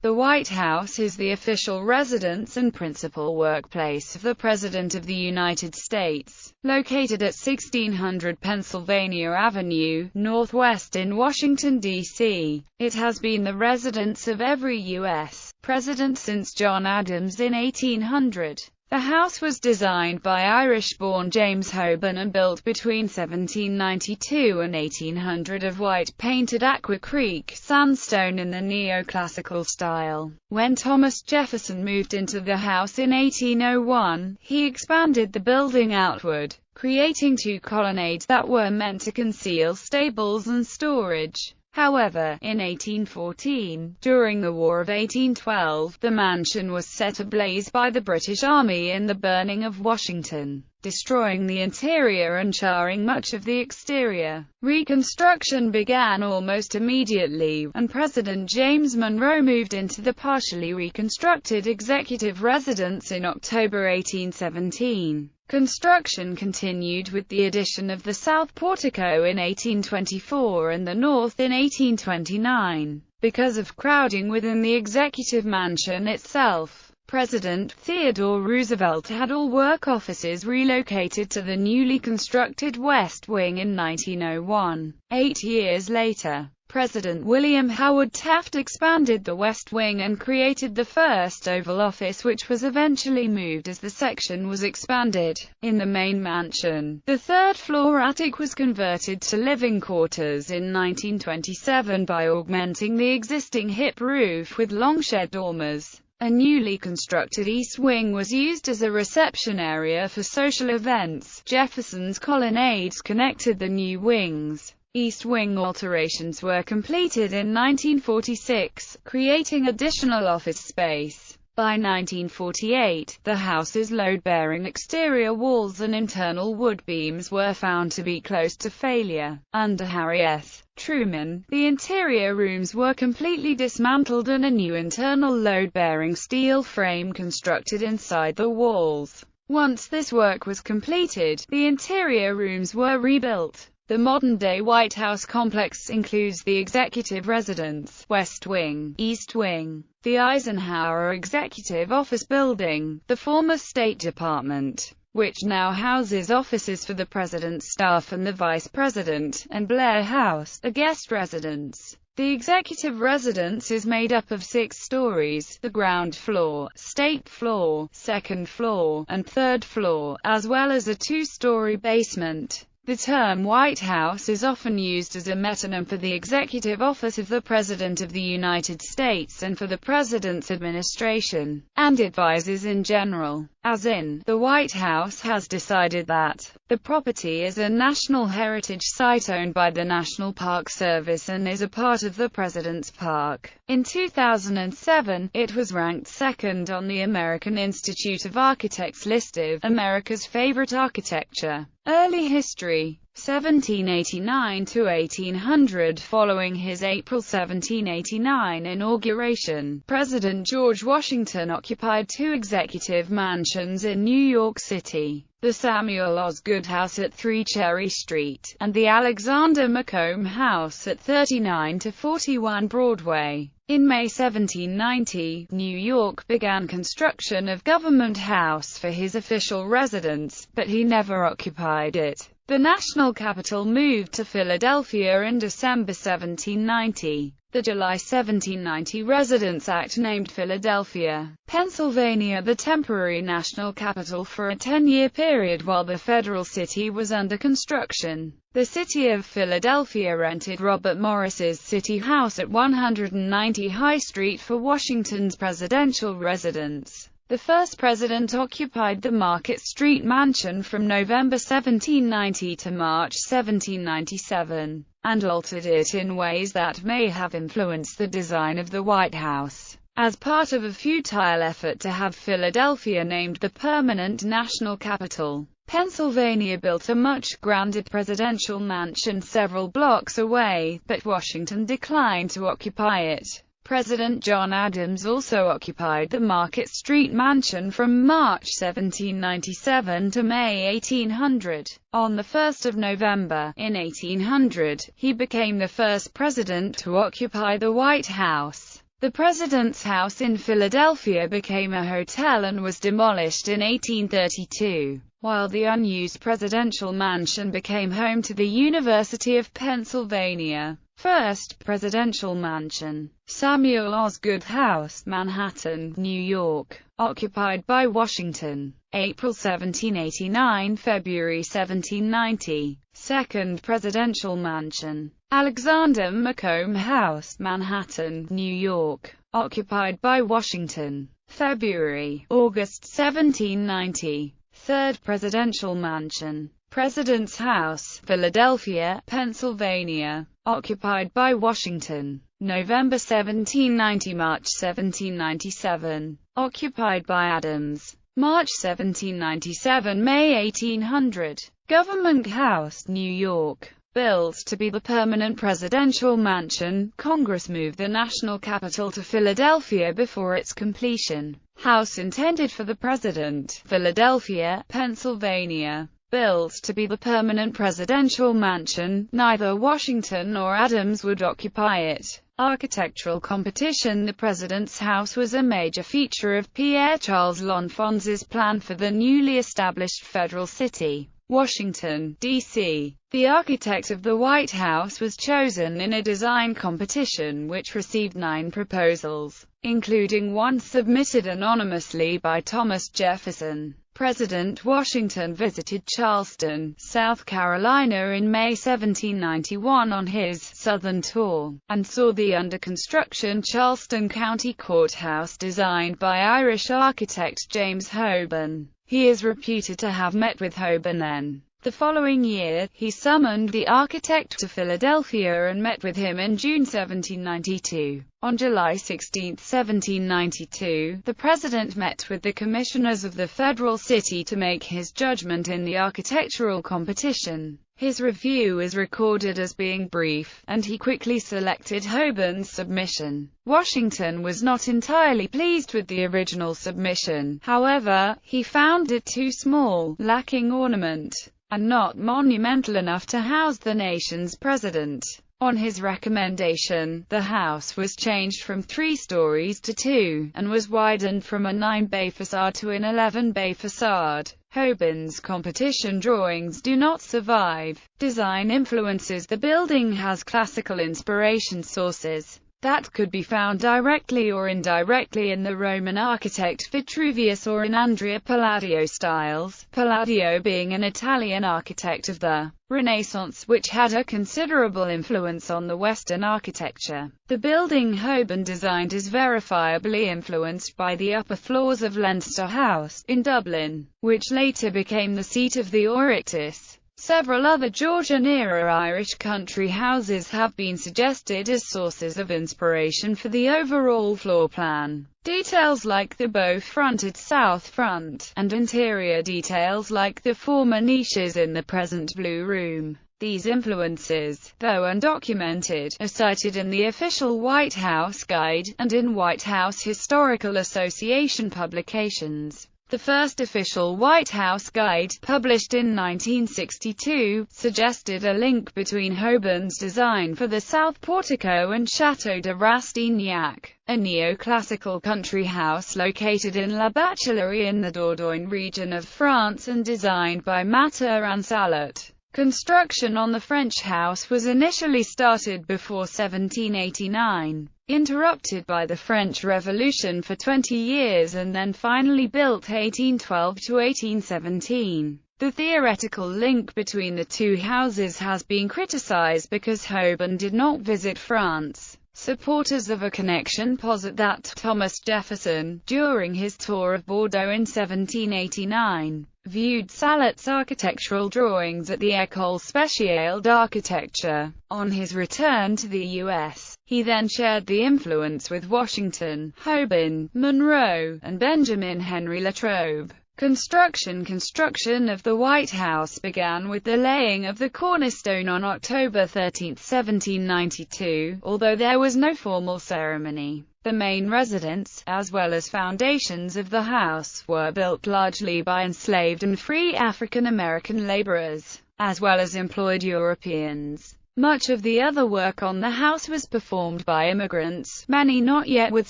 The White House is the official residence and principal workplace of the President of the United States, located at 1600 Pennsylvania Avenue, Northwest in Washington, D.C. It has been the residence of every U.S. president since John Adams in 1800. The house was designed by Irish-born James Holborn and built between 1792 and 1800 of white-painted Aqua Creek sandstone in the neoclassical style. When Thomas Jefferson moved into the house in 1801, he expanded the building outward, creating two colonnades that were meant to conceal stables and storage. However, in 1814, during the War of 1812, the mansion was set ablaze by the British Army in the burning of Washington, destroying the interior and charring much of the exterior. Reconstruction began almost immediately, and President James Monroe moved into the partially reconstructed executive residence in October 1817. Construction continued with the addition of the south portico in 1824 and the north in 1829. Because of crowding within the executive mansion itself, President Theodore Roosevelt had all work offices relocated to the newly constructed West Wing in 1901. 8 years later, President William Howard Taft expanded the West Wing and created the first Oval Office, which was eventually moved as the section was expanded. In the main mansion, the third-floor attic was converted to living quarters in 1927 by augmenting the existing hip roof with longshed dormers. A newly constructed East Wing was used as a reception area for social events. Jefferson's colonnades connected the new wings. East Wing alterations were completed in 1946, creating additional office space. By 1948, the house's load-bearing exterior walls and internal wood beams were found to be close to failure. Under Harry S. Truman, the interior rooms were completely dismantled and a new internal load-bearing steel frame constructed inside the walls. Once this work was completed, the interior rooms were rebuilt. The modern-day White House complex includes the Executive Residence, West Wing, East Wing, the Eisenhower Executive Office Building, the former State Department, which now houses offices for the President's staff and the Vice President, and Blair House, a guest residence. The executive residence is made up of 6 stories, the ground floor, state floor, second floor, and third floor, as well as a 2-story basement. The term White House is often used as a metonym for the executive office of the President of the United States and for the President's administration, and advisors in general. As in, the White House has decided that the property is a National Heritage Site owned by the National Park Service and is a part of the President's Park. In 2007, it was ranked second on the American Institute of Architects list of America's favorite architecture. Early history: 1789 to 1800. Following his April 1789 inauguration, President George Washington occupied 2 executive mansions in New York City: the Samuel Osgood House at 3 Cherry Street, and the Alexander Macomb House at 39 to 41 Broadway. In May 1790, New York began construction of Government House for his official residence, but he never occupied it. The national capital moved to Philadelphia in December 1790. The July 1790 Residence Act named Philadelphia, Pennsylvania the temporary national capital for a 10-year period while the federal city was under construction. The city of Philadelphia rented Robert Morris's City House at 190 High Street for Washington's presidential residence. The first president occupied the Market Street Mansion from November 1790 to March 1797, and altered it in ways that may have influenced the design of the White House. As part of a futile effort to have Philadelphia named the permanent national capital, Pennsylvania built a much grander presidential mansion several blocks away, but Washington declined to occupy it. President John Adams also occupied the Market Street Mansion from March 1797 to May 1800. On the 1st of November, in 1800, he became the first president to occupy the White House. The President's House in Philadelphia became a hotel and was demolished in 1832, while the unused presidential mansion became home to the University of Pennsylvania. First presidential mansion, Samuel Osgood House, Manhattan, New York, occupied by Washington, April 1789 – February 1790. Second presidential mansion, Alexander Macomb House, Manhattan, New York, occupied by Washington, February – August 1790. Third presidential mansion, President's House, Philadelphia, Pennsylvania, occupied by Washington, November 1790 – March 1797, occupied by Adams, March 1797 – May 1800. Government House, New York, built to be the permanent presidential mansion. Congress moved the national capital to Philadelphia before its completion. House intended for the President, Philadelphia, Pennsylvania, built to be the permanent presidential mansion. Neither Washington nor Adams would occupy it. Architectural competition. The President's House was a major feature of Pierre Charles L'Enfant's plan for the newly established federal city, Washington, D.C. The architect of the White House was chosen in a design competition which received 9 proposals, including one submitted anonymously by Thomas Jefferson. President Washington visited Charleston, South Carolina in May 1791 on his Southern tour, and saw the under-construction Charleston County Courthouse designed by Irish architect James Holborn. He is reputed to have met with Holborn then. The following year, he summoned the architect to Philadelphia and met with him in June 1792. On July 16, 1792, the President met with the commissioners of the federal city to make his judgment in the architectural competition. His review is recorded as being brief, and he quickly selected Holborn's submission. Washington was not entirely pleased with the original submission. However, he found it too small, lacking ornament, and not monumental enough to house the nation's president. On his recommendation, the house was changed from 3 stories to 2, and was widened from a 9-bay facade to an 11-bay facade. Holborn's competition drawings do not survive. Design influences. The building has classical inspiration sources that could be found directly or indirectly in the Roman architect Vitruvius or in Andrea Palladio styles, Palladio being an Italian architect of the Renaissance which had a considerable influence on the Western architecture. The building Holborn designed is verifiably influenced by the upper floors of Leinster House, in Dublin, which later became the seat of the Oireachtas. Several other Georgian-era Irish country houses have been suggested as sources of inspiration for the overall floor plan. Details like the bow-fronted south front, and interior details like the former niches in the present Blue Room. These influences, though undocumented, are cited in the official White House Guide, and in White House Historical Association publications. The first official White House Guide, published in 1962, suggested a link between Holborn's design for the South Portico and Château de Rastignac, a neoclassical country house located in La Bachelerie in the Dordogne region of France and designed by Mathurin-Sallet. Construction on the French house was initially started before 1789, interrupted by the French Revolution for 20 years and then finally built 1812 to 1817. The theoretical link between the two houses has been criticized because Holborn did not visit France. Supporters of a connection posit that Thomas Jefferson, during his tour of Bordeaux in 1789, viewed Sallet's architectural drawings at the École Spéciale d'Architecture. On his return to the U.S., he then shared the influence with Washington, Holborn, Monroe, and Benjamin Henry Latrobe. Construction of the White House began with the laying of the cornerstone on October 13, 1792, although there was no formal ceremony. The main residence, as well as foundations of the house, were built largely by enslaved and free African American laborers, as well as employed Europeans. Much of the other work on the house was performed by immigrants, many not yet with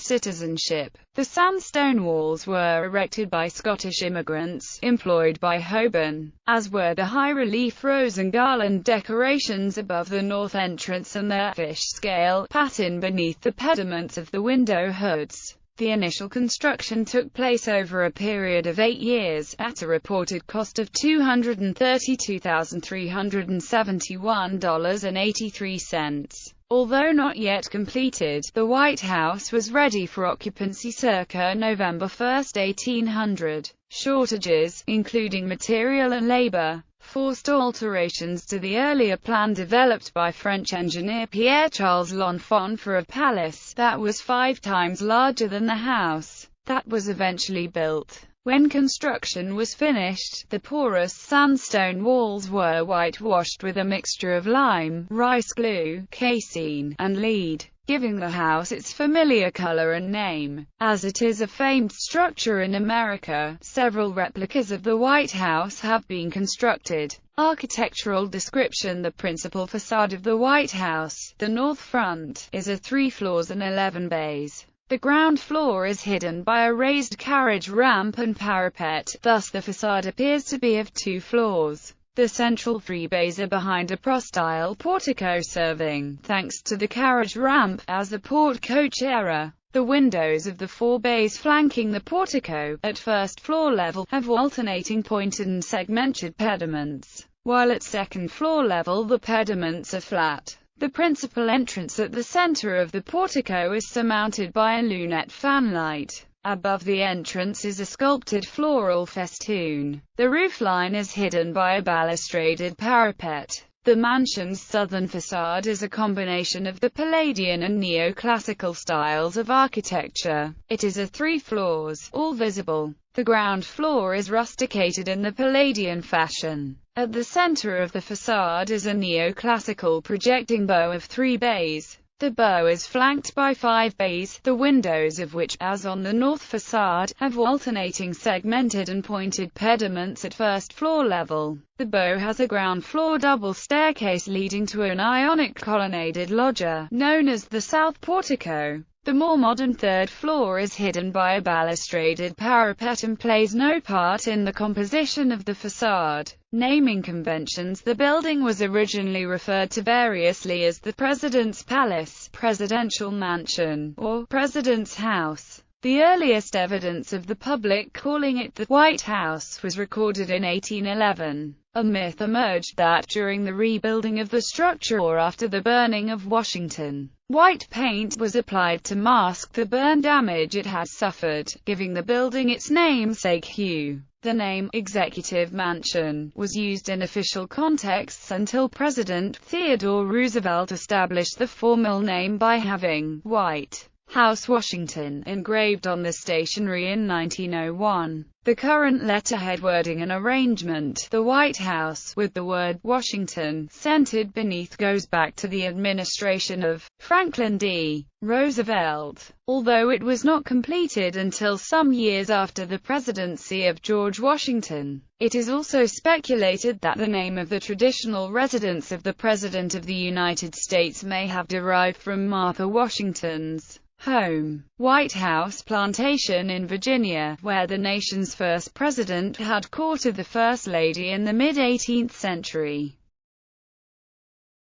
citizenship. The sandstone walls were erected by Scottish immigrants, employed by Holborn, as were the high-relief rose and garland decorations above the north entrance and the fish-scale pattern beneath the pediments of the window hoods. The initial construction took place over a period of 8 years, at a reported cost of $232,371.83. Although not yet completed, the White House was ready for occupancy circa November 1, 1800. Shortages, including material and labor, forced alterations to the earlier plan developed by French engineer Pierre-Charles L'Enfant for a palace that was 5 times larger than the house that was eventually built. When construction was finished, the porous sandstone walls were whitewashed with a mixture of lime, rice glue, casein, and lead, giving the house its familiar color and name. As it is a famed structure in America, several replicas of the White House have been constructed. Architectural description: the principal facade of the White House, the north front, is a 3 floors and 11 bays. The ground floor is hidden by a raised carriage ramp and parapet, thus the facade appears to be of 2 floors. The central 3 bays are behind a prostyle portico serving, thanks to the carriage ramp, as the porte-cochere. The windows of the 4 bays flanking the portico, at first floor level, have alternating pointed and segmented pediments, while at second floor level the pediments are flat. The principal entrance at the center of the portico is surmounted by a lunette fanlight. Above the entrance is a sculpted floral festoon. The roofline is hidden by a balustraded parapet. The mansion's southern facade is a combination of the Palladian and neoclassical styles of architecture. It is a 3 floors, all visible. The ground floor is rusticated in the Palladian fashion. At the center of the facade is a neoclassical projecting bow of 3 bays. The bow is flanked by 5 bays, the windows of which, as on the north facade, have alternating segmented and pointed pediments at first floor level. The bow has a ground floor double staircase leading to an Ionic colonnaded loggia, known as the South Portico. The more modern third floor is hidden by a balustraded parapet and plays no part in the composition of the facade. Naming conventions: the building was originally referred to variously as the President's Palace, Presidential Mansion, or President's House. The earliest evidence of the public calling it the White House was recorded in 1811. A myth emerged that during the rebuilding of the structure or after the burning of Washington, white paint was applied to mask the burn damage it had suffered, giving the building its namesake hue. The name, Executive Mansion, was used in official contexts until President Theodore Roosevelt established the formal name by having White House Washington engraved on the stationery in 1901. The current letterhead wording and arrangement, the White House, with the word Washington centered beneath, goes back to the administration of Franklin D. Roosevelt, although it was not completed until some years after the presidency of George Washington. It is also speculated that the name of the traditional residence of the President of the United States may have derived from Martha Washington's home, White House Plantation in Virginia, where the nation's first president had courted the First Lady in the mid-18th century.